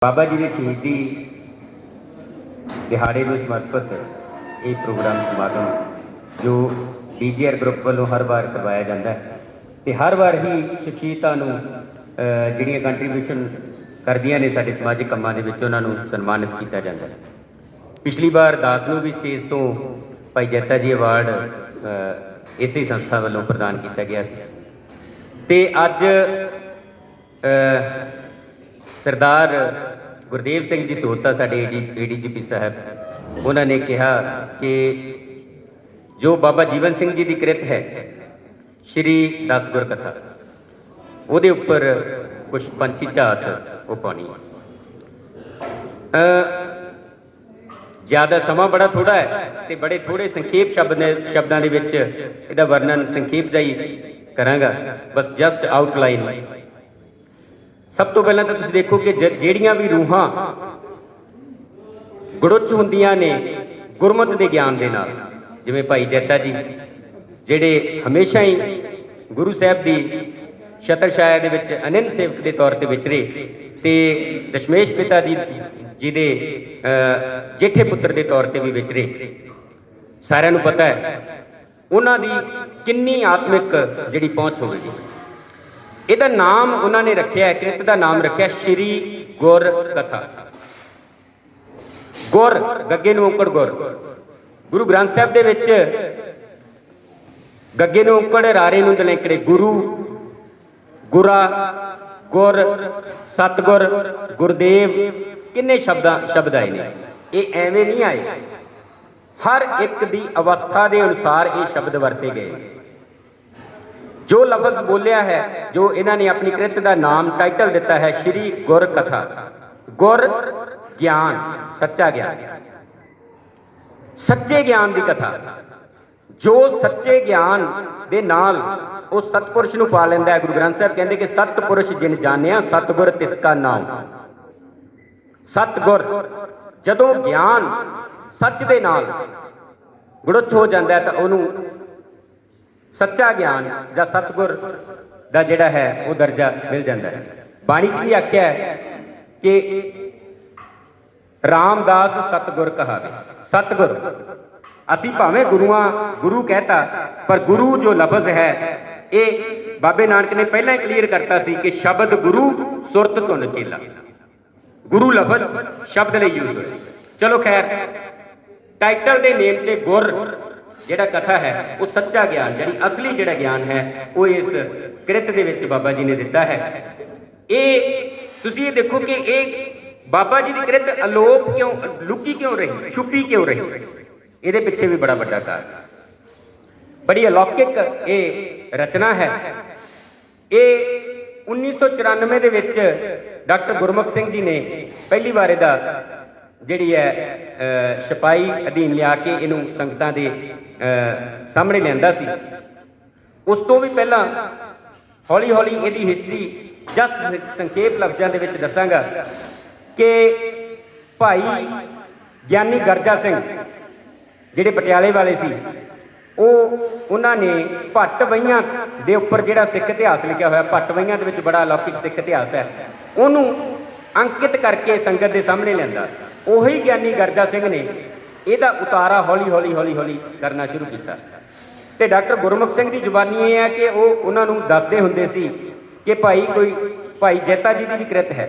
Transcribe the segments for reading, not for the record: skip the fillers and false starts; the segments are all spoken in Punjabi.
बाबा जी के शहीदी दिहाड़े में समर्पित ये प्रोग्राम समागम जो DGR ग्रुप वालों हर बार करवाया जाता है तो हर बार ही शख्सियतां नूं जिहड़ियां कंट्रीब्यूशन करदियां ने साडे समाजिक कामां दे विच उन्हां नूं सन्मानित किया जाता है। पिछली बार दास नूं भी स्टेज तो भाई जैता जी अवार्ड इसी संस्था वालों प्रदान किया गया ते अज सरदार गुरदेव सिंह जी सोहता साडे ADGP साहब उन्होंने कहा कि जो बाबा जीवन सिंह जी की कृत है श्री 10 गुर कथा ਉਹਦੇ ਉੱਪਰ कुछ पंछी झात वो पानी ज़्यादा समा बड़ा थोड़ा है तो बड़े थोड़े संखेप शब्दों के वर्णन संखेप का ही कराँगा बस जस्ट आउटलाइन। सब तो पहला तो तुसीं देखो कि ਜਿਹੜੀਆਂ भी रूहां गुड़ुच ਹੁੰਦੀਆਂ ने गुरमत के ज्ञान के नाल जिवें भाई जैता जी ਜਿਹੜੇ हमेशा ही गुरु साहब की छत्रछाया दे विच अनिंद सेवक के तौर पर विचरे ते दशमेश पिता जी दे जेठे पुत्र के तौर पर भी विचरे। सारिਆਂ नूं पता है उन्हां दी किन्नी आत्मिक जिहड़ी पहुँच होवेगी। ਇਹਦਾ नाम उन्होंने रखा है कृत का नाम रखा श्री गुर कथा। गुर गगे नूं औंकड़ गुर गुरु ग्रंथ साहब दे विच गगे नूं औंकड़ रारे नूं दलैंकड़े गुरु गुरा गुर सतगुर गुरदेव किन्ने शब्द आए ने। ये एवें नहीं आए, हर एक दी अवस्था के अनुसार ये शब्द वरते गए। जो लफ्ज बोलिया है जो इन्होंने अपनी कृत का नाम टाइटल दिता है श्री गुर कथा। गुर ज्ञान सच्चा ज्ञान, सच्चे ज्ञान की कथा। जो सच्चे ज्ञान दे नाल वो सतपुरुष नूं पा लैंदा है। गुरु ग्रंथ साहब कहते कि सतपुरुष जिन जानिया सतगुर तिसका नाम। सतगुर जदों ज्ञान सच दे नाल गुड़ुच हो जाता है तो उन्होंने सच्चा ज्ञान या सतगुर का जिहड़ा है वो दर्जा मिल जाता है। बाणी च भी आख्या है कि रामदास सतगुर कहावे। सतगुर असी भावें गुरु कहता पर गुरु जो लफ्ज है ये बाबे नानक ने पहला ही क्लीयर करता सी कि शब्द गुरु सुरत धुन चेला। गुरु लफ्ज शब्द लिए यूज होए। चलो खैर टाइटल के नेम ते गुर जिहड़ा कथा है वो सच्चा ज्ञान जी असली जिहड़ा ज्ञान है वो इस कृत दे विच बाबा जी ने दिता है। ये तुसीं ये देखो कि ये बाबा जी की कृत अलोप क्यों लुकी क्यों रही छुपी क्यों रही, ये पिछे भी बड़ा बड़ा कारण। बड़ी अलौकिक ये रचना है। ये 1994 दे विच डॉक्टर गुरमुख सिंह जी ने पहली बार इहदा जिहड़ी है छपाई अधीन लिया के इनू संगतां दे सामने लियांदा सी। उस तो भी पहला हौली हौली इहदी हिस्टरी जस्ट संखेप लफ्ज़ां दे विच दसांगा कि भाई ज्ञानी गर्जा सिंह जिहड़े पटियाले वाले सी उन्होंने भट्ट वईयां दे उपर जिहड़ा सिख इतिहास लिखा हुआ भट्ट वईयां दे विच बड़ा अलौकिक सिख इतिहास है उन्होंने अंकित करके संगत के सामने लियांदा। उही ज्ञानी गर्जा सिंह ने यदा उतारा हौली हौली हौली हौली करना शुरू किया। तो डॉक्टर गुरमुख सिंह की जुबानी ये है कि वो उन्होंने दसदे हुंदे सी कि भाई कोई भाई जैता जी की भी कृत है।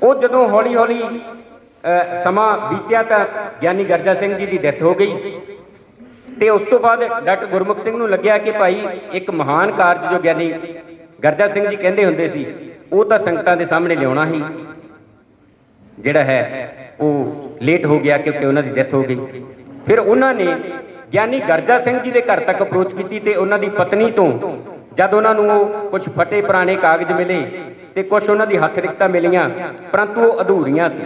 वो जदों हौली हौली समा बीतिया तो ज्ञानी गर्जा सिंह जी की डेथ हो गई। तो उस तो बाद डॉक्टर गुरमुख सिंह नूं लग्या कि भाई एक महान कारज जो ज्ञानी गर्जा सिंह जी कहते हुंदे सी वो तो संगतां दे सामने लियाउणा ही जिहड़ा है वो लेट हो गया क्योंकि उन्होंने डेथ हो गई। फिर उन्होंने ज्ञानी गर्जा सिंह जी के घर तक अप्रोच की तो उन्होंने पत्नी तो जब उन्होंने कुछ फटे पुराने कागज मिले तो कुछ उन्होंने हथ लिखतां मिलियां परंतु वो अधूरियां सी।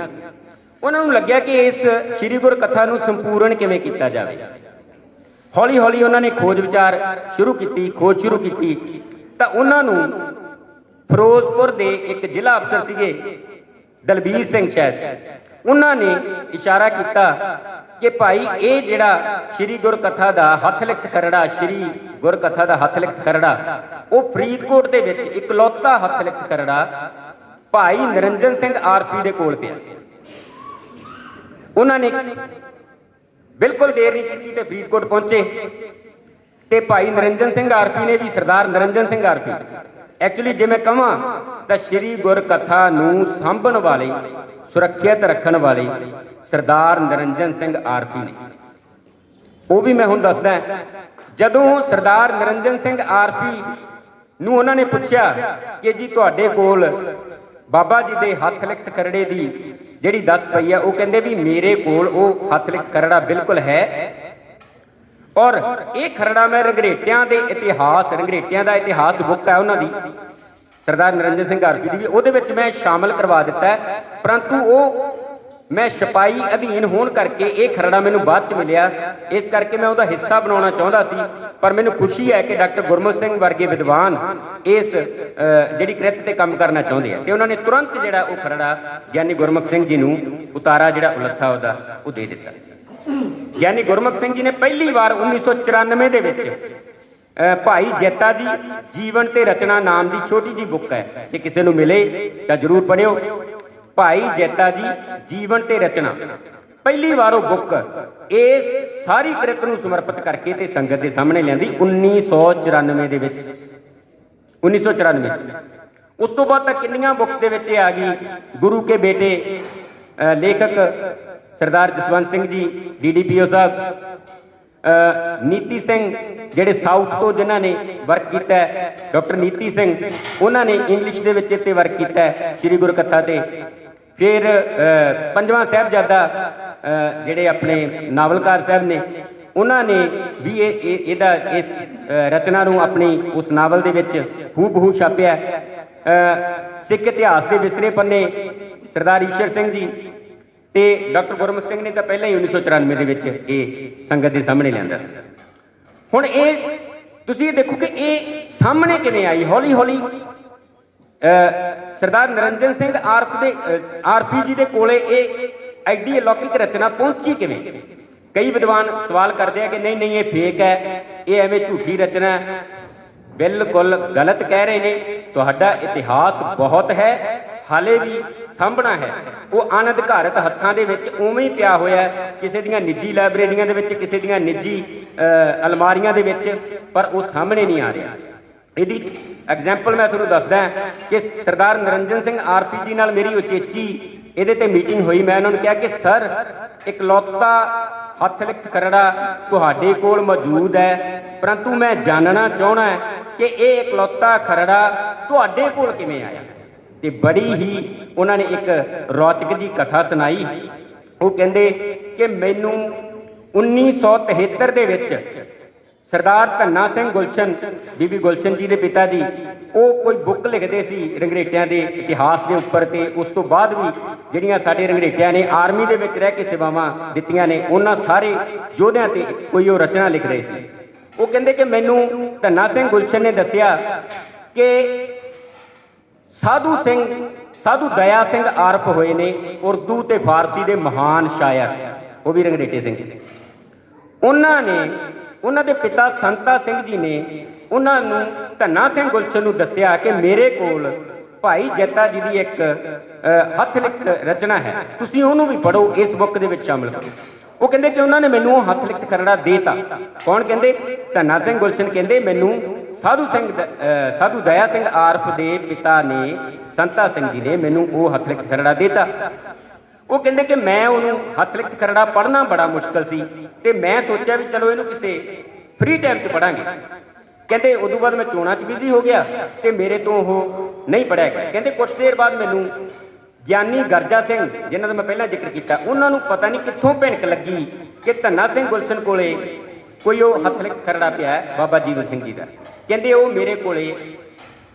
उन्होंने लग्या कि इस श्री गुर कथा नूं संपूर्ण किवें कीता जावे। हौली हौली उन्होंने खोज विचार शुरू की खोज शुरू की तो उन्होंने फिरोजपुर के एक जिला अफसर सीगे दलबीर सिंह शायद उन्होंने इशारा किया कि भाई ये जिहड़ा श्री गुर कथा का हथ लिखत खरड़ा श्री गुर कथा का हथ लिखत खरड़ा वो फरीदकोट के इकलौता हथ लिखत खरड़ा ਭਾਈ ਨਿਰੰਜਨ ਸਿੰਘ ਆਰਫੀ ਦੇ ਕੋਲ ਪਿਆ। ਉਹਨਾਂ ਨੇ ਬਿਲਕੁਲ ਦੇਰ ਨਹੀਂ ਕੀਤੀ ਤੇ ਫਰੀਦਕੋਟ ਪਹੁੰਚੇ ਤੇ ਭਾਈ ਨਿਰੰਜਨ ਸਿੰਘ ਆਰਫੀ ਨੇ ਵੀ ਸਰਦਾਰ ਨਿਰੰਜਨ ਸਿੰਘ ਆਰਫੀ, ਐਕਚੁਅਲੀ ਜੇ ਮੈਂ ਕਹਾਂ ਤਾਂ ਸ਼੍ਰੀ ਗੁਰ ਕਥਾ ਨੂੰ ਸਾਂਭਣ ਵਾਲੇ, ਸੁਰੱਖਿਅਤ ਰੱਖਣ ਵਾਲੇ ਸਰਦਾਰ ਨਿਰੰਜਨ ਸਿੰਘ ਆਰਫੀ ਨੇ। ਉਹ ਵੀ ਮੈਂ ਹੁਣ ਦੱਸਦਾ, ਜਦੋਂ ਸਰਦਾਰ ਨਿਰੰਜਨ ਸਿੰਘ ਆਰਫੀ ਨੂੰ ਉਹਨਾਂ ਨੇ ਪੁੱਛਿਆ ਕਿ ਜੀ ਤੁਹਾਡੇ ਕੋਲ ਬਾਬਾ ਜੀ ਦੇ ਹੱਥ ਲਿਖਤ ਖਰੜੇ ਦੀ ਜਿਹੜੀ ਦੱਸ ਪਈ ਆ, ਉਹ ਕਹਿੰਦੇ ਵੀ ਮੇਰੇ ਕੋਲ ਉਹ ਹੱਥ ਲਿਖਤ ਖਰੜਾ ਬਿਲਕੁਲ ਹੈ ਔਰ ਇਹ ਖਰੜਾ ਮੈਂ ਰੰਗਰੇਟਿਆਂ ਦੇ ਇਤਿਹਾਸ, ਰੰਗਰੇਟਿਆਂ ਦਾ ਇਤਿਹਾਸ ਬੁੱਕ ਹੈ ਉਹਨਾਂ ਦੀ, ਸਰਦਾਰ ਨਿਰੰਜਨ ਸਿੰਘ ਆਰਫੀ ਦੀ ਵੀ, ਉਹਦੇ ਵਿੱਚ ਮੈਂ ਸ਼ਾਮਲ ਕਰਵਾ ਦਿੱਤਾ ਹੈ, ਪਰੰਤੂ ਉਹ ਮੈਂ ਛਪਾਈ ਅਧੀਨ ਹੋਣ ਕਰਕੇ ਇਹ ਖਰੜਾ ਮੈਨੂੰ ਬਾਅਦ ਚ ਮਿਲਿਆ, ਇਸ ਕਰਕੇ ਮੈਂ ਉਹਦਾ ਹਿੱਸਾ ਬਣਾਉਣਾ ਚਾਹੁੰਦਾ ਸੀ। ਪਰ ਮੈਨੂੰ ਖੁਸ਼ੀ ਹੈ ਕਿ ਡਾਕਟਰ ਗੁਰਮੁਖ ਸਿੰਘ ਵਰਗੇ ਵਿਦਵਾਨ ਇਸ ਜਿਹੜੀ ਕ੍ਰਿਤ ਤੇ ਕੰਮ ਕਰਨਾ ਚਾਹੁੰਦੇ ਆ ਤੇ ਉਹਨਾਂ ਨੇ ਤੁਰੰਤ ਜਿਹੜਾ ਉਹ ਖਰੜਾ ਗਿਆਨੀ ਗੁਰਮੁਖ ਸਿੰਘ ਜੀ ਨੂੰ ਉਤਾਰਾ ਜਿਹੜਾ ਉਲੱਥਾ ਉਹਦਾ ਉਹ ਦੇ ਦਿੱਤਾ। ਗਿਆਨੀ ਗੁਰਮੁਖ ਸਿੰਘ ਜੀ ਨੇ ਪਹਿਲੀ ਵਾਰ 1994 ਦੇ ਵਿੱਚ ਭਾਈ ਜੈਤਾ ਜੀ ਜੀਵਨ ਤੇ ਰਚਨਾ ਨਾਮ ਦੀ ਛੋਟੀ ਜੀ ਬੁੱਕ ਹੈ, ਜੇ ਕਿਸੇ ਨੂੰ ਮਿਲੇ ਤਾਂ ਜ਼ਰੂਰ ਪੜ੍ਹਿਓ। ਭਾਈ ਜੈਤਾ ਜੀ ਜੀਵਨ ਤੇ ਰਚਨਾ, ਪਹਿਲੀ ਵਾਰ ਉਹ ਬੁੱਕ ਇਸ ਸਾਰੀ ਕ੍ਰਿਤ ਨੂੰ ਸਮਰਪਿਤ ਕਰਕੇ ਤੇ ਸੰਗਤ ਦੇ ਸਾਹਮਣੇ ਲਿਆਂਦੀ 1994 ਦੇ ਵਿੱਚ। 1994 ਚ ਉਸ ਤੋਂ ਬਾਅਦ ਤਾਂ ਕਿੰਨੀਆਂ ਬੁੱਕਸ ਦੇ ਵਿੱਚ ਇਹ ਆ ਗਈ। ਗੁਰੂ ਕੇ ਬੇਟੇ ਲੇਖਕ ਸਰਦਾਰ ਜਸਵੰਤ ਸਿੰਘ ਜੀ DDPO ਸਾਹਿਬ, ਨੀਤੀ ਸਿੰਘ ਜਿਹੜੇ ਸਾਊਥ ਤੋਂ ਜਿਨ੍ਹਾਂ ਨੇ ਵਰਕ ਕੀਤਾ ਹੈ, ਡਾਕਟਰ ਨੀਤੀ ਸਿੰਘ, ਉਹਨਾਂ ਨੇ ਇੰਗਲਿਸ਼ ਦੇ ਵਿੱਚ ਇੱਥੇ ਵਰਕ ਕੀਤਾ ਹੈ ਸ਼੍ਰੀ ਗੁਰ ਕਥਾ ਤੇ। ਫਿਰ ਪੰਜਵਾਂ ਸਾਹਿਬਜ਼ਾਦਾ ਜਿਹੜੇ ਆਪਣੇ ਨਾਵਲਕਾਰ ਸਾਹਿਬ ਨੇ, ਉਹਨਾਂ ਨੇ ਵੀ ਇਹਦਾ ਇਸ ਰਚਨਾ ਨੂੰ ਆਪਣੀ ਉਸ ਨਾਵਲ ਦੇ ਵਿੱਚ ਹੂਬਹੂ ਛਾਪਿਆ। ਸਿੱਖ ਇਤਿਹਾਸ ਦੇ ਵਿਸਰੇ ਪੰਨੇ ਸਰਦਾਰ ਈਸ਼ਰ ਸਿੰਘ ਜੀ ਤੇ ਡਾਕਟਰ ਗੁਰਮੁਖ ਸਿੰਘ ਨੇ ਤਾਂ ਪਹਿਲਾਂ ਹੀ 1994 ਦੇ ਵਿੱਚ ਇਹ ਸੰਗਤ ਦੇ ਸਾਹਮਣੇ ਲਿਆਂਦਾ ਸੀ। ਹੁਣ ਇਹ ਤੁਸੀਂ ਦੇਖੋ ਕਿ ਇਹ ਸਾਹਮਣੇ ਕਿਵੇਂ ਆਈ, ਹੌਲੀ ਹੌਲੀ ਸਰਦਾਰ ਨਿਰੰਜਨ ਸਿੰਘ ਆਰਫੀ ਜੀ ਦੇ ਕੋਲੇ ਇਹ ਐਡੀ ਅਲੌਕਿਕ ਰਚਨਾ ਪਹੁੰਚੀ ਕਿਵੇਂ। ਕਈ ਵਿਦਵਾਨ ਸਵਾਲ ਕਰਦੇ ਆ ਕਿ ਨਹੀਂ ਨਹੀਂ ਇਹ ਫੇਕ ਹੈ, ਇਹ ਐਵੇਂ ਝੂਠੀ ਰਚਨਾ ਹੈ। ਬਿਲਕੁਲ ਗਲਤ ਕਹਿ ਰਹੇ ਨੇ। ਤੁਹਾਡਾ ਇਤਿਹਾਸ ਬਹੁਤ ਹੈ, ਹਾਲੇ ਵੀ ਸਾਂਭਣਾ ਹੈ। ਉਹ ਅਣਅਧਿਕਾਰਤ ਹੱਥਾਂ ਦੇ ਵਿੱਚ ਉਵੇਂ ਹੀ ਪਿਆ ਹੋਇਆ ਹੈ, ਕਿਸੇ ਦੀਆਂ ਨਿੱਜੀ ਲਾਇਬ੍ਰੇਰੀਆਂ ਦੇ ਵਿੱਚ, ਕਿਸੇ ਦੀਆਂ ਨਿੱਜੀ ਅਲਮਾਰੀਆਂ ਦੇ ਵਿੱਚ, ਪਰ ਉਹ ਸਾਹਮਣੇ ਨਹੀਂ ਆ ਰਿਹਾ। ਇਹਦੀ ਐਗਜ਼ਾਮਪਲ ਮੈਂ ਤੁਹਾਨੂੰ ਦੱਸਦਾ ਕਿ ਸਰਦਾਰ ਨਿਰੰਜਨ ਸਿੰਘ ਆਰਫੀ ਜੀ ਨਾਲ ਮੇਰੀ ਉਚੇਚੀ ਇਹਦੇ ਤੇ ਮੀਟਿੰਗ ਹੋਈ। ਮੈਂ ਉਹਨਾਂ ਨੂੰ ਕਿਹਾ ਕਿ ਸਰ, ਇਕਲੌਤਾ ਹੱਥ ਲਿਖਤ ਖਰੜਾ ਤੁਹਾਡੇ ਕੋਲ ਮੌਜੂਦ ਹੈ, ਪਰੰਤੂ ਮੈਂ ਜਾਣਨਾ ਚਾਹਣਾ ਕਿ ਇਹ ਇਕਲੌਤਾ ਖਰੜਾ ਤੁਹਾਡੇ ਕੋਲ ਕਿਵੇਂ ਆਇਆ। ਤੇ ਬੜੀ ਹੀ ਉਹਨਾਂ ਨੇ ਇੱਕ ਰੌਚਕ ਜੀ ਕਥਾ ਸੁਣਾਈ। ਉਹ ਕਹਿੰਦੇ ਕਿ ਮੈਨੂੰ 1973 ਦੇ ਵਿੱਚ ਸਰਦਾਰ ਧੰਨਾ ਸਿੰਘ ਗੁਲਸ਼ਨ, ਬੀਬੀ ਗੁਲਸ਼ਨ ਜੀ ਦੇ ਪਿਤਾ ਜੀ, ਉਹ ਕੋਈ ਬੁੱਕ ਲਿਖਦੇ ਸੀ ਰੰਗਰੇਟਿਆਂ ਦੇ ਇਤਿਹਾਸ ਦੇ ਉੱਪਰ, ਤੇ ਉਸ ਤੋਂ ਬਾਅਦ ਵੀ ਜਿਹੜੀਆਂ ਸਾਡੇ ਰੰਗਰੇਟਿਆਂ ਨੇ ਆਰਮੀ ਦੇ ਵਿੱਚ ਰਹਿ ਕੇ ਸੇਵਾਵਾਂ ਦਿੱਤੀਆਂ ਨੇ, ਉਹਨਾਂ ਸਾਰੇ ਯੋਧਿਆਂ ਤੇ ਕੋਈ ਉਹ ਰਚਨਾ ਲਿਖ ਰਹੇ ਸੀ। ਉਹ ਕਹਿੰਦੇ ਕਿ ਮੈਨੂੰ ਧੰਨਾ ਸਿੰਘ ਗੁਲਸ਼ਨ ਨੇ ਦੱਸਿਆ ਕਿ ਸਾਧੂ ਦਇਆ ਸਿੰਘ ਆਰਫ ਹੋਏ ਨੇ, ਉਰਦੂ ਤੇ ਫਾਰਸੀ ਦੇ ਮਹਾਨ ਸ਼ਾਇਰ, ਉਹ ਵੀ ਰੰਗਰੇਟੇ ਸਿੰਘ ਸੀ। ਉਹਨਾਂ ਦੇ ਪਿਤਾ ਸੰਤਾ ਸਿੰਘ ਜੀ ਨੇ ਉਹਨਾਂ ਨੂੰ, ਧੰਨਾ ਸਿੰਘ ਗੁਲਸ਼ਨ ਨੂੰ ਦੱਸਿਆ ਕਿ ਮੇਰੇ ਕੋਲ ਭਾਈ ਜੈਤਾ ਜੀ ਦੀ ਇੱਕ ਹੱਥ ਲਿਖਤ ਰਚਨਾ ਹੈ, ਤੁਸੀਂ ਉਹਨੂੰ ਵੀ ਪੜ੍ਹੋ, ਇਸ ਬੁੱਕ ਦੇ ਵਿੱਚ ਸ਼ਾਮਲ ਕਰੋ। ਉਹ ਕਹਿੰਦੇ ਕਿ ਉਹਨਾਂ ਨੇ ਮੈਨੂੰ ਉਹ ਹੱਥ ਲਿਖਤ ਖਰੜਾ ਦੇਤਾ। ਕੌਣ ਕਹਿੰਦੇ? ਧੰਨਾ ਸਿੰਘ ਗੁਲਸ਼ਨ ਕਹਿੰਦੇ ਮੈਨੂੰ ਸਾਧੂ ਦਇਆ ਸਿੰਘ ਆਰਫ ਦੇ ਪਿਤਾ ਨੇ, ਸੰਤਾ ਸਿੰਘ ਜੀ ਨੇ ਮੈਨੂੰ ਉਹ ਹੱਥ ਲਿਖਤ ਖਰੜਾ ਦੇਤਾ। ਉਹ ਕਹਿੰਦੇ ਕਿ ਮੈਂ ਉਹਨੂੰ ਹੱਥ ਲਿਖਤ ਖਰੜਾ ਪੜ੍ਹਨਾ ਬੜਾ ਮੁਸ਼ਕਲ ਸੀ ਤੇ ਮੈਂ ਸੋਚਿਆ ਵੀ ਚਲੋ ਇਹਨੂੰ ਕਿਸੇ ਫ੍ਰੀ ਟਾਈਮ 'ਚ ਪੜ੍ਹਾਂਗੇ। ਕਹਿੰਦੇ ਉਦੋਂ ਬਾਅਦ ਮੈਂ ਚੋਣਾਂ 'ਚ ਬਿਜ਼ੀ ਹੋ ਗਿਆ ਤੇ ਮੇਰੇ ਤੋਂ ਉਹ ਨਹੀਂ ਪੜ੍ਹਿਆ ਗਿਆ। ਕਹਿੰਦੇ ਕੁਛ ਦੇਰ ਬਾਅਦ ਮੈਨੂੰ ਗਿਆਨੀ ਗਰਜਾ ਸਿੰਘ, ਜਿਨ੍ਹਾਂ ਦਾ ਮੈਂ ਪਹਿਲਾਂ ਜ਼ਿਕਰ ਕੀਤਾ, ਉਹਨਾਂ ਨੂੰ ਪਤਾ ਨਹੀਂ ਕਿੱਥੋਂ ਭਿਣਕ ਲੱਗੀ ਕਿ ਧੰਨਾ ਸਿੰਘ ਗੁਲਸ਼ਨ ਕੋਲੇ ਕੋਈ ਉਹ ਹੱਥ ਲਿਖਤ ਖਰੜਾ ਪਿਆ ਹੈ ਬਾਬਾ ਜੀਵਨ ਸਿੰਘ ਜੀ ਦਾ। ਕਹਿੰਦੇ ਉਹ ਮੇਰੇ ਕੋਲੇ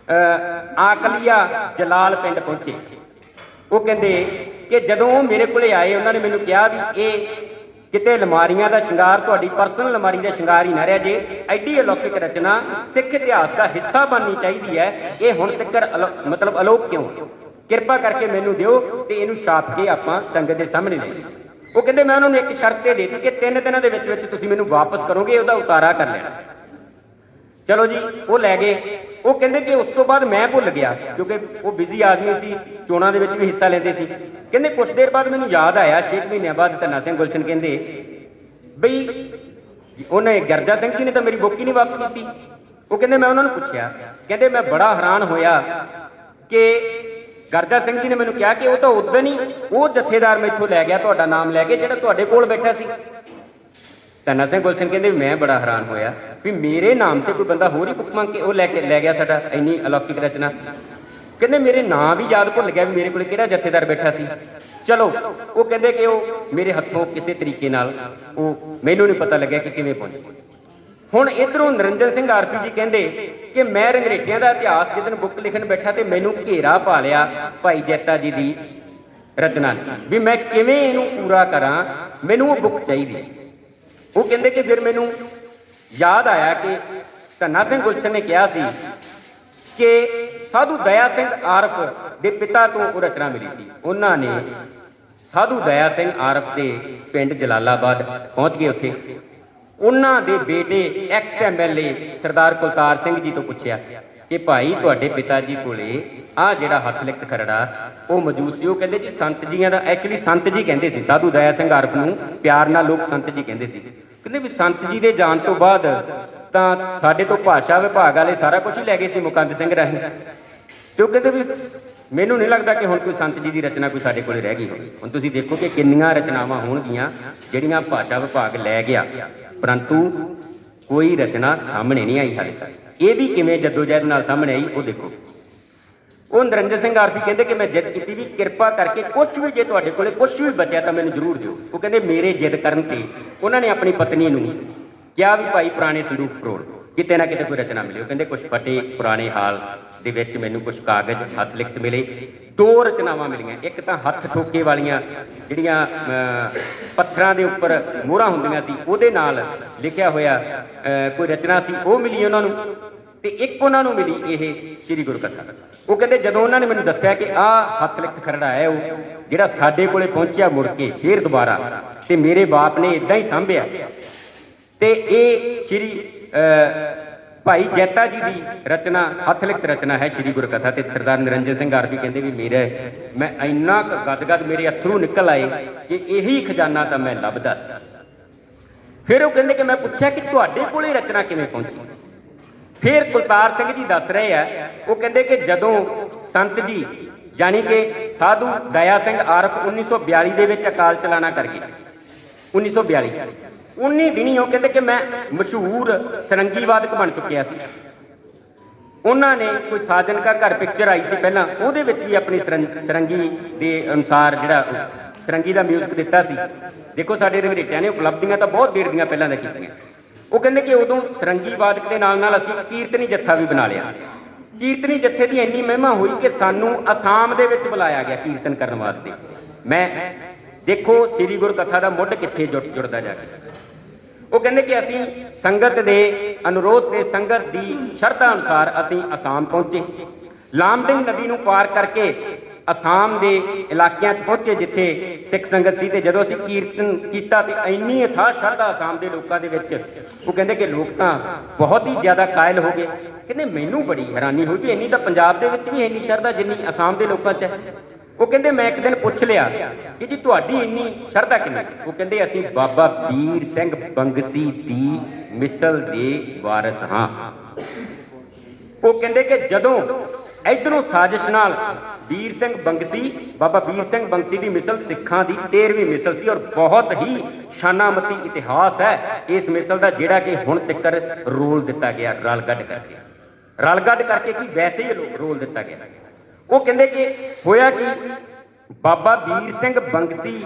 ਆਕਲੀਆ ਜਲਾਲ ਪਿੰਡ ਪਹੁੰਚੇ। ਉਹ ਕਹਿੰਦੇ ਕਿ ਜਦੋਂ ਉਹ ਮੇਰੇ ਕੋਲੇ ਆਏ, ਉਹਨਾਂ ਨੇ ਮੈਨੂੰ ਕਿਹਾ ਵੀ ਇਹ ਕਿਤੇ ਅਲਮਾਰੀਆਂ ਦਾ ਸ਼ਿੰਗਾਰ, ਤੁਹਾਡੀ ਪਰਸਨਲ ਅਲਮਾਰੀ ਦਾ ਸ਼ਿੰਗਾਰ ਹੀ ਨਾ ਰਹਿ ਜੇ, ਐਡੀ ਅਲੌਕਿਕ ਰਚਨਾ ਸਿੱਖ ਇਤਿਹਾਸ ਦਾ ਹਿੱਸਾ ਬਣਨੀ ਚਾਹੀਦੀ ਹੈ, ਇਹ ਹੁਣ ਤੱਕ ਮਤਲਬ ਅਲੋਪ ਕਿਉਂ? ਕਿਰਪਾ ਕਰਕੇ ਮੈਨੂੰ ਦਿਓ ਤੇ ਇਹਨੂੰ ਛਾਪ ਕੇ ਆਪਾਂ ਸੰਗਤ ਦੇ ਸਾਹਮਣੇ ਦੇ। ਉਹ ਕਹਿੰਦੇ ਮੈਂ ਉਹਨਾਂ ਨੂੰ ਇੱਕ ਸ਼ਰਤ ਤੇ ਦੇਤੀ ਕਿ 3 ਦਿਨਾਂ ਦੇ ਵਿੱਚ ਤੁਸੀਂ ਮੈਨੂੰ ਵਾਪਸ ਕਰੋਗੇ, ਉਹਦਾ ਉਤਾਰਾ ਕਰ ਲੈਣਾ। ਚਲੋ ਜੀ, ਉਹ ਲੈ ਗਏ ਉਹ ਕਹਿੰਦੇ ਕਿ ਉਸ ਤੋਂ ਬਾਅਦ ਮੈਂ ਭੁੱਲ ਗਿਆ, ਕਿਉਂਕਿ ਉਹ ਬਿਜ਼ੀ ਆਦਮੀ ਸੀ, ਚੋਣਾਂ ਦੇ ਵਿੱਚ ਵੀ ਹਿੱਸਾ ਲੈਂਦੇ ਸੀ। ਕਹਿੰਦੇ ਕੁਛ ਦੇਰ ਬਾਅਦ ਮੈਨੂੰ ਯਾਦ ਆਇਆ 6 ਮਹੀਨਿਆਂ ਬਾਅਦ ਧੰਨਾ ਸਿੰਘ ਗੁਲਸ਼ਨ ਕਹਿੰਦੇ ਬਈ ਉਹਨੇ ਗਰਜਾ ਸਿੰਘ ਜੀ ਨੇ ਤਾਂ ਮੇਰੀ ਬੁੱਕ ਹੀ ਨਹੀਂ ਵਾਪਸ ਕੀਤੀ। ਉਹ ਕਹਿੰਦੇ ਮੈਂ ਉਹਨਾਂ ਨੂੰ ਪੁੱਛਿਆ, ਕਹਿੰਦੇ ਮੈਂ ਬੜਾ ਹੈਰਾਨ ਹੋਇਆ ਕਿ ਗਰਜਾ ਸਿੰਘ ਜੀ ਨੇ ਮੈਨੂੰ ਕਿਹਾ ਕਿ ਉਹ ਤਾਂ ਉਦੋਂ ਹੀ ਉਹ ਜਥੇਦਾਰ ਮੈਥੋਂ ਲੈ ਗਿਆ, ਤੁਹਾਡਾ ਨਾਮ ਲੈ ਕੇ, ਜਿਹੜਾ ਤੁਹਾਡੇ ਕੋਲ ਬੈਠਾ ਸੀ। ਧੰਨਾ ਸਿੰਘ ਗੁਲਸ਼ਨ ਕਹਿੰਦੇ ਮੈਂ ਬੜਾ ਹੈਰਾਨ ਹੋਇਆ ਵੀ ਮੇਰੇ ਨਾਮ ਤੇ ਕੋਈ ਬੰਦਾ ਹੋਰ ਹੀ ਬੁੱਕ ਮੰਗ ਕੇ ਉਹ ਲੈ ਗਿਆ ਸਾਡਾ ਇੰਨੀ ਅਲੌਕਿਕ ਰਚਨਾ। ਕਹਿੰਦੇ ਮੇਰੇ ਨਾਂ ਵੀ ਯਾਦ ਭੁੱਲ ਗਿਆ ਵੀ ਮੇਰੇ ਕੋਲ ਕਿਹੜਾ ਜਥੇਦਾਰ ਬੈਠਾ ਸੀ। ਚਲੋ ਉਹ ਕਹਿੰਦੇ ਕਿ ਉਹ ਮੇਰੇ ਹੱਥੋਂ ਕਿਸੇ ਤਰੀਕੇ ਨਾਲ ਉਹ ਮੈਨੂੰ ਨਹੀਂ ਪਤਾ ਲੱਗਿਆ ਕਿ ਕਿਵੇਂ ਪਹੁੰਚੀ। ਹੁਣ ਇਧਰੋਂ ਨਿਰੰਜਨ ਸਿੰਘ ਆਰਫੀ ਜੀ ਕਹਿੰਦੇ ਕਿ ਮੈਂ ਰੰਗਰੇਟਿਆਂ ਦਾ ਇਤਿਹਾਸ ਜਿੱਦਣ ਬੁੱਕ ਲਿਖਣ ਬੈਠਾ ਤੇ ਮੈਨੂੰ ਘੇਰਾ ਪਾ ਲਿਆ ਭਾਈ ਜੈਤਾ ਜੀ ਦੀ ਰਚਨਾ ਨੇ ਵੀ ਮੈਂ ਕਿਵੇਂ ਇਹਨੂੰ ਪੂਰਾ ਕਰਾਂ, ਮੈਨੂੰ ਉਹ ਬੁੱਕ ਚਾਹੀਦੀ। ਉਹ ਕਹਿੰਦੇ ਕਿ ਫਿਰ ਮੈਨੂੰ ਯਾਦ ਆਇਆ ਕਿ ਧੰਨਾ ਸਿੰਘ ਗੁਲਸ਼ਨ ਨੇ ਕਿਹਾ ਸੀ ਕਿ ਸਾਧੂ ਦਇਆ ਸਿੰਘ ਆਰਫ ਦੇ ਪਿਤਾ ਤੋਂ ਉਹ ਰਚਨਾ ਮਿਲੀ ਸੀ। ਉਹਨਾਂ ਨੇ ਸਾਧੂ ਦਇਆ ਸਿੰਘ ਆਰਫ ਦੇ ਪਿੰਡ ਜਲਾਲਾਬਾਦ ਪਹੁੰਚ ਗਏ। ਉੱਥੇ ਉਹਨਾਂ ਦੇ ਬੇਟੇ ਐਕਸ ਐਮਐਲਏ ਸਰਦਾਰ ਕੁਲਤਾਰ ਸਿੰਘ ਜੀ ਤੋਂ ਪੁੱਛਿਆ ਕਿ ਭਾਈ ਤੁਹਾਡੇ ਪਿਤਾ ਜੀ ਕੋਲੇ ਆਹ ਜਿਹੜਾ ਹੱਥ ਲਿਖਤ ਖਰੜਾ ਉਹ ਮੌਜੂਦ ਸੀ। ਉਹ ਕਹਿੰਦੇ ਜੀ ਸੰਤ ਜੀਆਂ ਦਾ, ਐਕਚੁਅਲੀ ਸੰਤ ਜੀ ਕਹਿੰਦੇ ਸੀ, ਸਾਧੂ ਦਇਆ ਸਿੰਘ ਆਰਫ ਨੂੰ ਪਿਆਰ ਨਾਲ ਲੋਕ ਸੰਤ ਜੀ ਕਹਿੰਦੇ ਸੀ। ਕਹਿੰਦੇ ਵੀ ਸੰਤ ਜੀ ਦੇ ਜਾਣ ਤੋਂ ਬਾਅਦ ਤਾਂ ਸਾਡੇ ਤੋਂ ਭਾਸ਼ਾ ਵਿਭਾਗ ਵਾਲੇ ਸਾਰਾ ਕੁਝ ਹੀ ਲੈ ਗਏ ਸੀ ਮੁਕੰਦ ਸਿੰਘ ਰਾਹੀਂ। ਤੇ ਉਹ ਕਹਿੰਦੇ ਵੀ ਮੈਨੂੰ ਨਹੀਂ ਲੱਗਦਾ ਕਿ ਹੁਣ ਕੋਈ ਸੰਤ ਜੀ ਦੀ ਰਚਨਾ ਕੋਈ ਸਾਡੇ ਕੋਲੇ ਰਹਿ ਗਈ ਹੋਵੇ। ਹੁਣ ਤੁਸੀਂ ਦੇਖੋ ਕਿ ਕਿੰਨੀਆਂ ਰਚਨਾਵਾਂ ਹੋਣਗੀਆਂ ਜਿਹੜੀਆਂ ਭਾਸ਼ਾ ਵਿਭਾਗ ਲੈ ਗਿਆ, ਪਰੰਤੂ ਕੋਈ ਰਚਨਾ ਸਾਹਮਣੇ ਨਹੀਂ ਆਈ ਹਾਲੇ ਤੱਕ। ਇਹ ਵੀ ਕਿਵੇਂ ਜਦੋਜਹਿਦ ਨਾਲ ਸਾਹਮਣੇ ਆਈ ਉਹ ਦੇਖੋ। ਉਹ ਨਿਰੰਜਨ ਸਿੰਘ ਆਰਫੀ ਕਹਿੰਦੇ ਕਿ ਮੈਂ ਜਿੱਦ ਕੀਤੀ ਵੀ ਕਿਰਪਾ ਕਰਕੇ ਕੁਛ ਵੀ ਜੇ ਤੁਹਾਡੇ ਕੋਲੇ ਕੁਛ ਵੀ ਬਚਿਆ ਤਾਂ ਮੈਨੂੰ ਜ਼ਰੂਰ ਦਿਓ। ਉਹ ਕਹਿੰਦੇ ਮੇਰੇ ਜਿੱਦ ਕਰਨ ਤੇ ਉਹਨਾਂ ਨੇ ਆਪਣੀ ਪਤਨੀ ਨੂੰ ਕਿਹਾ ਵੀ ਭਾਈ ਪੁਰਾਣੇ ਸੰਦੂਕ ਫਰੋਲ, ਕਿਤੇ ਨਾ ਕਿਤੇ ਕੋਈ ਰਚਨਾ ਮਿਲੇ। ਉਹ ਕਹਿੰਦੇ ਕੁਛ ਫਟੇ ਪੁਰਾਣੇ ਹਾਲ ਦੇ ਵਿੱਚ ਮੈਨੂੰ ਕੁਛ ਕਾਗਜ਼ ਹੱਥ ਲਿਖਤ ਮਿਲੇ। 2 ਰਚਨਾਵਾਂ ਮਿਲੀਆਂ, ਇੱਕ ਤਾਂ ਹੱਥ ਠੋਕੇ ਵਾਲੀਆਂ ਜਿਹੜੀਆਂ ਪੱਥਰਾਂ ਦੇ ਉੱਪਰ ਮੋਹਰਾਂ ਹੁੰਦੀਆਂ ਸੀ ਉਹਦੇ ਨਾਲ ਲਿਖਿਆ ਹੋਇਆ ਕੋਈ ਰਚਨਾ ਸੀ, ਉਹ ਮਿਲੀ ਉਹਨਾਂ ਨੂੰ। ਤੇ ਇੱਕ ਉਹਨਾਂ ਨੂੰ ਮਿਲੀ ਇਹ ਸ੍ਰੀ ਗੁਰੂ ਕਥਾ। ਉਹ ਕਹਿੰਦੇ ਜਦੋਂ ਉਹਨਾਂ ਨੇ ਮੈਨੂੰ ਦੱਸਿਆ ਕਿ ਆਹ ਹੱਥ ਲਿਖਤ ਖਰੜਾ ਹੈ ਉਹ ਜਿਹੜਾ ਸਾਡੇ ਕੋਲੇ ਪਹੁੰਚਿਆ ਮੁੜ ਕੇ ਫੇਰ ਦੁਬਾਰਾ, ਤੇ ਮੇਰੇ ਬਾਪ ਨੇ ਇਦਾਂ ਹੀ ਸਾਂਭਿਆ, ਤੇ ਇਹ ਸ੍ਰੀ ਭਾਈ ਜੈਤਾ ਜੀ ਦੀ ਰਚਨਾ ਹੱਥ ਲਿਖਤ ਰਚਨਾ ਹੈ ਸ੍ਰੀ ਗੁਰੂ ਕਥਾ। ਤੇ ਸਰਦਾਰ ਨਿਰੰਜਨ ਸਿੰਘ ਆਰਫੀ ਕਹਿੰਦੇ ਵੀ ਮੈਂ ਇੰਨਾ ਗਦਗਦ ਮੇਰੇ ਅੱਥਰੂ ਨਿਕਲ ਆਏ ਕਿ ਇਹੀ ਖਜ਼ਾਨਾ ਤਾਂ ਮੈਂ ਲੱਭਦਾ ਸੀ। ਫਿਰ ਉਹ ਕਹਿੰਦੇ ਕਿ ਮੈਂ ਪੁੱਛਿਆ ਕਿ ਤੁਹਾਡੇ ਕੋਲੇ ਰਚਨਾ ਕਿਵੇਂ ਪਹੁੰਚੀ। ਫਿਰ ਕੁਲਤਾਰ ਸਿੰਘ ਜੀ ਦੱਸ ਰਹੇ ਆ, ਉਹ ਕਹਿੰਦੇ ਕਿ ਜਦੋਂ ਸੰਤ ਜੀ ਯਾਨੀ ਕਿ ਸਾਧੂ ਦਇਆ ਸਿੰਘ ਆਰਫ 1942 ਦੇ ਵਿੱਚ ਅਕਾਲ ਚਲਾਣਾ ਕਰ ਗਏ, 1942 ਚ 19 ਦਿਨੀ ਉਹ ਕਹਿੰਦੇ ਕਿ ਮੈਂ ਮਸ਼ਹੂਰ ਸਰੰਗੀ ਵਾਦਕ ਬਣ ਚੁੱਕਿਆ ਸੀ। ਉਹਨਾਂ ਨੇ ਕੋਈ ਸਾਜਨ ਕਾ ਘਰ ਪਿਕਚਰ ਆਈ ਸੀ ਪਹਿਲਾਂ, ਉਹਦੇ ਵਿੱਚ ਵੀ ਆਪਣੀ ਸਰੰਗੀ ਦੇ ਅਨੁਸਾਰ ਜਿਹੜਾ ਸਰੰਗੀ ਦਾ ਮਿਊਜ਼ਿਕ ਦਿੱਤਾ ਸੀ। ਦੇਖੋ ਸਾਡੇ ਰੰਗਰੇਟਿਆਂ ਨੇ ਉਪਲਬਧੀਆਂ ਤਾਂ ਬਹੁਤ ਦੇਰ ਦੀਆਂ ਪਹਿਲਾਂ ਦਾ ਕੀਤੀਆਂ। ਉਹ ਕਹਿੰਦੇ ਕਿ ਉਦੋਂ ਸਰੰਗੀ ਵਾਦਕ ਦੇ ਨਾਲ ਨਾਲ ਅਸੀਂ ਕੀਰਤਨੀ ਜੱਥਾ ਵੀ ਬਣਾ ਲਿਆ। ਕੀਰਤਨੀ ਜੱਥੇ ਦੀ ਇੰਨੀ ਮਹਿਮਾ ਹੋਈ ਕਿ ਸਾਨੂੰ ਅਸਾਮ ਦੇ ਵਿੱਚ ਬੁਲਾਇਆ ਗਿਆ ਕੀਰਤਨ ਕਰਨ ਵਾਸਤੇ। ਮੈਂ ਦੇਖੋ ਸ੍ਰੀ ਗੁਰੂ ਕਥਾ ਦਾ ਮੁੱਢ ਕਿੱਥੇ ਜੁੜਦਾ ਜਾ ਕੇ। ਉਹ ਕਹਿੰਦੇ ਕਿ ਅਸੀਂ ਸੰਗਤ ਦੇ ਅਨੁਰੋਧ ਤੇ ਸੰਗਤ ਦੀ ਸ਼ਰਧਾ ਅਨੁਸਾਰ ਅਸੀਂ ਅਸਾਮ ਪਹੁੰਚੇ। ਲਾਮਡਿੰਗ ਨਦੀ ਨੂੰ ਪਾਰ ਕਰਕੇ ਅਸਾਮ ਦੇ ਇਲਾਕਿਆਂ 'ਚ ਪਹੁੰਚੇ ਜਿੱਥੇ ਸਿੱਖ ਸੰਗਤ ਸੀ। ਤੇ ਜਦੋਂ ਅਸੀਂ ਕੀਰਤਨ ਕੀਤਾ ਤੇ ਇੰਨੀ ਅਥਾਹ ਸ਼ਰਧਾ ਅਸਾਮ ਦੇ ਲੋਕਾਂ ਦੇ ਵਿੱਚ, ਉਹ ਕਹਿੰਦੇ ਕਿ ਲੋਕ ਤਾਂ ਬਹੁਤ ਹੀ ਜ਼ਿਆਦਾ ਕਾਇਲ ਹੋ ਗਏ। ਕਹਿੰਦੇ ਮੈਨੂੰ ਬੜੀ ਹੈਰਾਨੀ ਹੋਈ ਵੀ ਇੰਨੀ ਤਾਂ ਪੰਜਾਬ ਦੇ ਵਿੱਚ ਵੀ ਇੰਨੀ ਸ਼ਰਧਾ ਜਿੰਨੀ ਅਸਾਮ ਦੇ ਲੋਕਾਂ 'ਚ ਹੈ। ਉਹ ਕਹਿੰਦੇ ਮੈਂ ਇੱਕ ਦਿਨ ਪੁੱਛ ਲਿਆ ਕਿ ਜੀ ਤੁਹਾਡੀ ਇੰਨੀ ਸ਼ਰਧਾ ਕਿਵੇਂ। ਉਹ ਕਹਿੰਦੇ ਅਸੀਂ ਬਾਬਾ ਵੀਰ ਸਿੰਘ ਬੰਗਸੀ ਦੀ ਮਿਸਲ ਦੇ ਵਾਰਿਸ ਹਾਂ। ਉਹ ਕਹਿੰਦੇ ਕਿ ਜਦੋਂ ਇਧਰੋਂ ਸਾਜ਼ਿਸ਼ ਨਾਲ ਵੀਰ ਸਿੰਘ ਬੰਗਸੀ, ਬਾਬਾ ਵੀਰ ਸਿੰਘ ਬੰਗਸੀ ਦੀ ਮਿਸਲ ਸਿੱਖਾਂ ਦੀ 13ਵੀਂ ਮਿਸਲ ਸੀ ਔਰ ਬਹੁਤ ਹੀ ਸ਼ਾਨਾਮਤੀ ਇਤਿਹਾਸ ਹੈ ਇਸ ਮਿਸਲ ਦਾ, ਜਿਹੜਾ ਕਿ ਹੁਣ ਤੱਕ ਰੋਲ ਦਿੱਤਾ ਗਿਆ ਰਲ ਗੱਡ ਕਰਕੇ ਕੀ ਵੈਸੇ ਹੀ ਰੋਲ ਦਿੱਤਾ ਗਿਆ। ਉਹ ਕਹਿੰਦੇ ਕਿ ਹੋਇਆ ਕਿ ਬਾਬਾ ਵੀਰ ਸਿੰਘ ਬੰਗਸੀ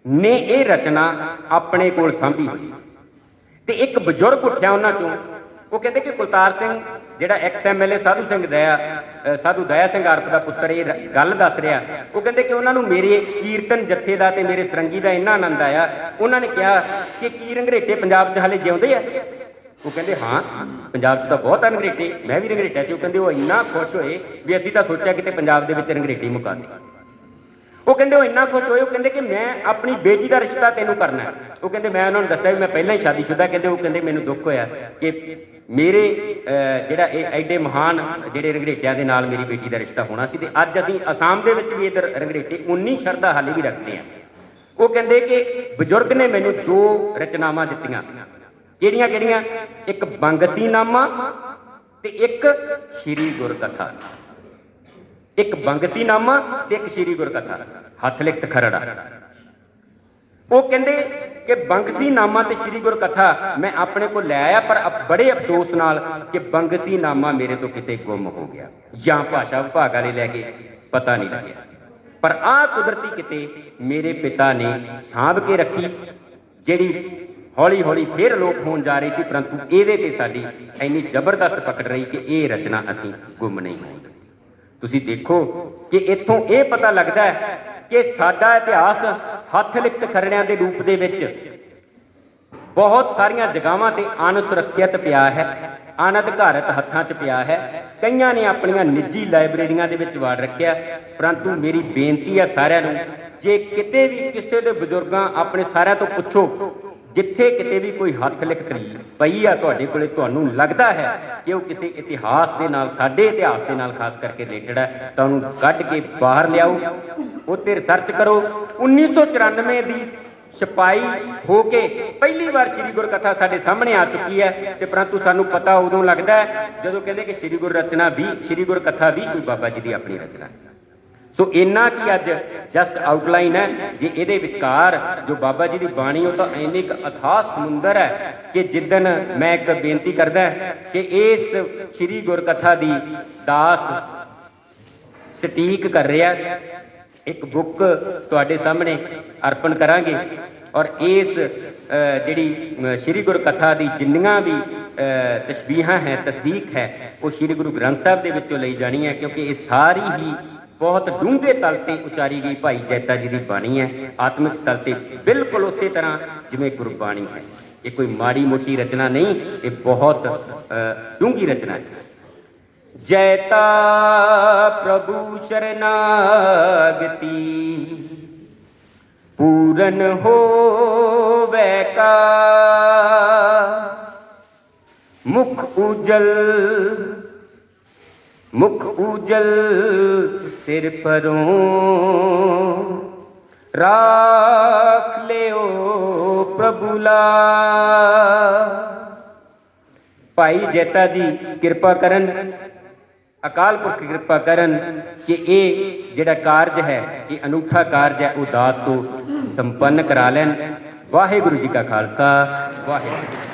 ਨੇ ਇਹ ਰਚਨਾ ਆਪਣੇ ਕੋਲ ਸਾਂਭੀ ਹੋਈ ਤੇ ਇੱਕ ਬਜ਼ੁਰਗ ਉੱਠਿਆ ਉਹਨਾਂ ਚੋਂ। ਉਹ ਕਹਿੰਦੇ ਕਿ ਕੁਲਤਾਰ ਸਿੰਘ ਜਿਹੜਾ ਐਕਸ ਐਮਐਲਏ ਸਾਧੂ ਦਇਆ ਸਿੰਘ ਆਰਫ ਦਾ ਪੁੱਤਰ ਇਹ ਗੱਲ ਦੱਸ ਰਿਹਾ। ਉਹ ਕਹਿੰਦੇ ਕਿ ਉਹਨਾਂ ਨੂੰ ਮੇਰੇ ਕੀਰਤਨ ਜੱਥੇ ਦਾ ਤੇ ਮੇਰੇ ਸਰੰਗੀ ਦਾ ਇੰਨਾ ਆਨੰਦ ਆਇਆ, ਉਹਨਾਂ ਨੇ ਕਿਹਾ ਕਿ ਕੀ ਰੰਗਰੇਟੇ ਪੰਜਾਬ 'ਚ ਹਾਲੇ ਜਿਉਂਦੇ ਆ। ਉਹ ਕਹਿੰਦੇ ਹਾਂ ਪੰਜਾਬ 'ਚ ਤਾਂ ਬਹੁਤ ਆ ਰੰਗਰੇਟੇ, ਮੈਂ ਵੀ ਰੰਗਰੇਟਿਆਂ 'ਚ। ਉਹ ਕਹਿੰਦੇ ਉਹ ਇੰਨਾ ਖੁਸ਼ ਹੋਏ ਵੀ ਅਸੀਂ ਤਾਂ ਸੋਚਿਆ ਕਿਤੇ ਪੰਜਾਬ ਦੇ ਵਿੱਚ ਰੰਗਰੇਟੇ ਮੁਕਾ ਦੇ। ਉਹ ਕਹਿੰਦੇ ਉਹ ਇੰਨਾ ਖੁਸ਼ ਹੋਏ, ਉਹ ਕਹਿੰਦੇ ਕਿ ਮੈਂ ਆਪਣੀ ਬੇਟੀ ਦਾ ਰਿਸ਼ਤਾ ਤੈਨੂੰ ਕਰਨਾ ਹੈ। ਉਹ ਕਹਿੰਦੇ ਮੈਂ ਉਹਨਾਂ ਨੂੰ ਦੱਸਿਆ ਵੀ ਮੈਂ ਪਹਿਲਾਂ ਹੀ ਸ਼ਾਦੀशुदा। ਕਹਿੰਦੇ ਉਹ ਕਹਿੰਦੇ ਮੈਨੂੰ ਦੁੱਖ ਹੋਇਆ ਕਿ ਮੇਰੇ ਜਿਹੜਾ ਇਹ ਐਡੇ ਮਹਾਨ ਜਿਹੜੇ ਰੰਗਰੇਟਿਆਂ ਦੇ ਨਾਲ ਮੇਰੀ ਬੇਟੀ ਦਾ ਰਿਸ਼ਤਾ ਹੋਣਾ ਸੀ, ਤੇ ਅੱਜ ਅਸੀਂ ਅਸਾਮ ਦੇ ਵਿੱਚ ਵੀ ਇੱਧਰ ਰੰਗਰੇਟੇ ਉਨੀ ਸ਼ਰਧਾ ਹਾਲੇ ਵੀ ਰੱਖਦੇ ਹਾਂ। ਉਹ ਕਹਿੰਦੇ ਕਿ ਬਜ਼ੁਰਗ ਨੇ ਮੈਨੂੰ 2 ਰਚਨਾਵਾਂ ਦਿੱਤੀਆਂ। ਕਿਹੜੀਆਂ ਕਿਹੜੀਆਂ? ਇੱਕ ਬੰਗਸੀਨਾਮਾ ਤੇ ਇੱਕ ਸ਼੍ਰੀ ਗੁਰਕਥਾ। ਇੱਕ ਬੰਗਸੀਨਾਮਾ ਤੇ ਇੱਕ ਸ਼੍ਰੀ ਗੁਰਕਥਾ, ਹੱਥ ਲਿਖਤ ਖਰੜਾ। ਉਹ ਕਹਿੰਦੇ ਕਿ ਬੰਗਸੀਨਾਮਾ ਤੇ ਸ਼੍ਰੀ ਗੁਰਕਥਾ ਮੈਂ ਆਪਣੇ ਕੋਲ ਲੈ ਆਇਆ, ਪਰ ਬੜੇ ਅਫਸੋਸ ਨਾਲ ਕਿ ਬੰਗਸੀਨਾਮਾ ਮੇਰੇ ਤੋਂ ਕਿਤੇ ਗੁੰਮ ਹੋ ਗਿਆ, ਜਾਂ ਭਾਸ਼ਾ ਵਿਭਾਗ ਵਾਲੇ ਲੈ ਕੇ ਪਤਾ ਨਹੀਂ ਲੱਗਿਆ। ਪਰ ਆਹ ਕੁਦਰਤੀ ਕਿਤੇ ਮੇਰੇ ਪਿਤਾ ਨੇ ਸਾਂਭ ਕੇ ਰੱਖੀ, ਜਿਹੜੀ ਹੌਲੀ ਹੌਲੀ ਫੇਰ ਲੋਪ ਹੋਣ ਜਾ ਰਹੀ ਸੀ, ਪਰੰਤੂ ਇਹਦੇ ਤੇ ਸਾਡੀ ਇੰਨੀ ਜ਼ਬਰਦਸਤ ਪਕੜ ਰਹੀ ਕਿ ਇਹ ਰਚਨਾ ਅਸੀਂ ਗੁੰਮ ਨਹੀਂ ਹੋਣ ਦਿੱਤੀ। ਤੁਸੀਂ ਦੇਖੋ ਕਿ ਇੱਥੋਂ ਇਹ ਪਤਾ ਲੱਗਦਾ ਹੈ ਕਿ ਸਾਡਾ ਇਤਿਹਾਸ ਹੱਥ ਲਿਖਤ ਖਰੜਿਆਂ ਦੇ ਰੂਪ ਦੇ ਵਿੱਚ ਬਹੁਤ ਸਾਰੀਆਂ ਜਗ੍ਹਾਵਾਂ ਤੇ ਅਣਸੁਰੱਖਿਅਤ ਪਿਆ ਹੈ, ਅਣਅਧਿਕਾਰਤ ਹੱਥਾਂ 'ਚ ਪਿਆ ਹੈ। ਕਈਆਂ ਨੇ ਆਪਣੀਆਂ ਨਿੱਜੀ ਲਾਇਬ੍ਰੇਰੀਆਂ ਦੇ ਵਿੱਚ ਵਾੜ ਰੱਖਿਆ, ਪਰੰਤੂ ਮੇਰੀ ਬੇਨਤੀ ਹੈ ਸਾਰਿਆਂ ਨੂੰ, ਜੇ ਕਿਤੇ ਵੀ ਕਿਸੇ ਦੇ ਬਜ਼ੁਰਗਾਂ ਆਪਣੇ ਸਾਰਿਆਂ ਤੋਂ ਪੁੱਛੋ, ਜਿੱਥੇ ਕਿਤੇ ਵੀ ਕੋਈ ਹੱਥ ਲਿਖਤ ਪਈ ਆ ਤੁਹਾਡੇ ਕੋਲੇ, ਤੁਹਾਨੂੰ ਲੱਗਦਾ ਹੈ ਕਿ ਉਹ ਕਿਸੇ ਇਤਿਹਾਸ ਦੇ ਨਾਲ, ਸਾਡੇ ਇਤਿਹਾਸ ਦੇ ਨਾਲ ਖਾਸ ਕਰਕੇ ਰਿਲੇਟਡ ਹੈ, ਤਾਂ ਉਹਨੂੰ ਕੱਢ ਕੇ ਬਾਹਰ ਲਿਆਓ, ਉੱਤੇ ਰਿਸਰਚ ਕਰੋ। 1994 ਦੀ ਛਪਾਈ ਹੋ ਕੇ ਪਹਿਲੀ ਵਾਰ ਸ਼੍ਰੀ ਗੁਰਕਥਾ ਸਾਡੇ ਸਾਹਮਣੇ ਆ ਚੁੱਕੀ ਹੈ, ਤੇ ਪਰੰਤੂ ਸਾਨੂੰ ਪਤਾ ਉਦੋਂ ਲੱਗਦਾ ਹੈ ਜਦੋਂ ਕਹਿੰਦੇ ਕਿ ਸ਼੍ਰੀ ਗੁਰਕਥਾ ਵੀ ਕੋਈ ਬਾਬਾ ਜੀ ਦੀ ਆਪਣੀ ਰਚਨਾ ਹੈ। ਸੋ ਇੰਨਾ ਕੀ ਅੱਜ ਜਸਟ ਆਊਟਲਾਈਨ ਹੈ। ਜੇ ਇਹਦੇ ਵਿਚਕਾਰ ਜੋ ਬਾਬਾ ਜੀ ਦੀ ਬਾਣੀ, ਉਹ ਤਾਂ ਇੰਨੀ ਇੱਕ ਅਥਾਹ ਸਮੁੰਦਰ ਹੈ ਕਿ ਜਿੱਦਣ ਮੈਂ ਇੱਕ ਬੇਨਤੀ ਕਰਦਾ ਕਿ ਇਸ ਸ਼੍ਰੀ ਗੁਰਕਥਾ ਦੀ ਦਾਸ ਸਟੀਕ ਕਰ ਰਿਹਾ, ਇੱਕ ਬੁੱਕ ਤੁਹਾਡੇ ਸਾਹਮਣੇ ਅਰਪਣ ਕਰਾਂਗੇ, ਔਰ ਇਸ ਜਿਹੜੀ ਸ਼੍ਰੀ ਗੁਰਕਥਾ ਦੀ ਜਿੰਨੀਆਂ ਵੀ ਤਸ਼ਬੀਹਾਂ ਹੈ, ਤਸਦੀਕ ਹੈ, ਉਹ ਸ਼੍ਰੀ ਗੁਰੂ ਗ੍ਰੰਥ ਸਾਹਿਬ ਦੇ ਵਿੱਚੋਂ ਲਈ ਜਾਣੀ ਹੈ, ਕਿਉਂਕਿ ਇਹ ਸਾਰੀ ਹੀ ਬਹੁਤ ਡੂੰਘੇ ਤਲ ਤੇ ਉਚਾਰੀ ਗਈ ਭਾਈ ਜੈਤਾ ਜੀ ਦੀ ਬਾਣੀ ਹੈ, ਆਤਮਿਕ ਤਲ ਤੇ ਬਿਲਕੁਲ ਉਸੇ ਤਰ੍ਹਾਂ ਜਿਵੇਂ ਗੁਰਬਾਣੀ ਹੈ। ਇਹ ਕੋਈ ਮਾੜੀ ਮੋਟੀ ਰਚਨਾ ਨਹੀਂ, ਇਹ ਬਹੁਤ ਡੂੰਘੀ ਰਚਨਾ ਹੈ। ਜੈਤਾ ਪ੍ਰਭੂ ਸ਼ਰਨਾਗਤੀ ਪੂਰਨ ਹੋਵੇ ਕਾ, ਮੁਖ ਉਜਲ ਸਿਰ ਪਰੋਂ ਰਾਖ ਲਿਓ ਪ੍ਰਭੂ ਲਾ। ਭਾਈ ਜੈਤਾ ਜੀ ਕਿਰਪਾ ਕਰਨ, ਅਕਾਲ ਪੁਰਖ ਕਿਰਪਾ ਕਰਨ ਕਿ ਇਹ ਜਿਹੜਾ ਕਾਰਜ ਹੈ, ਇਹ ਅਨੂਠਾ ਕਾਰਜ ਹੈ, ਉਹ ਦਾਸ ਤੋਂ ਸੰਪੰਨ ਕਰਾ ਲੈਣ। ਵਾਹਿਗੁਰੂ ਜੀ ਕਾ ਖਾਲਸਾ, ਵਾਹਿਗੁਰੂ।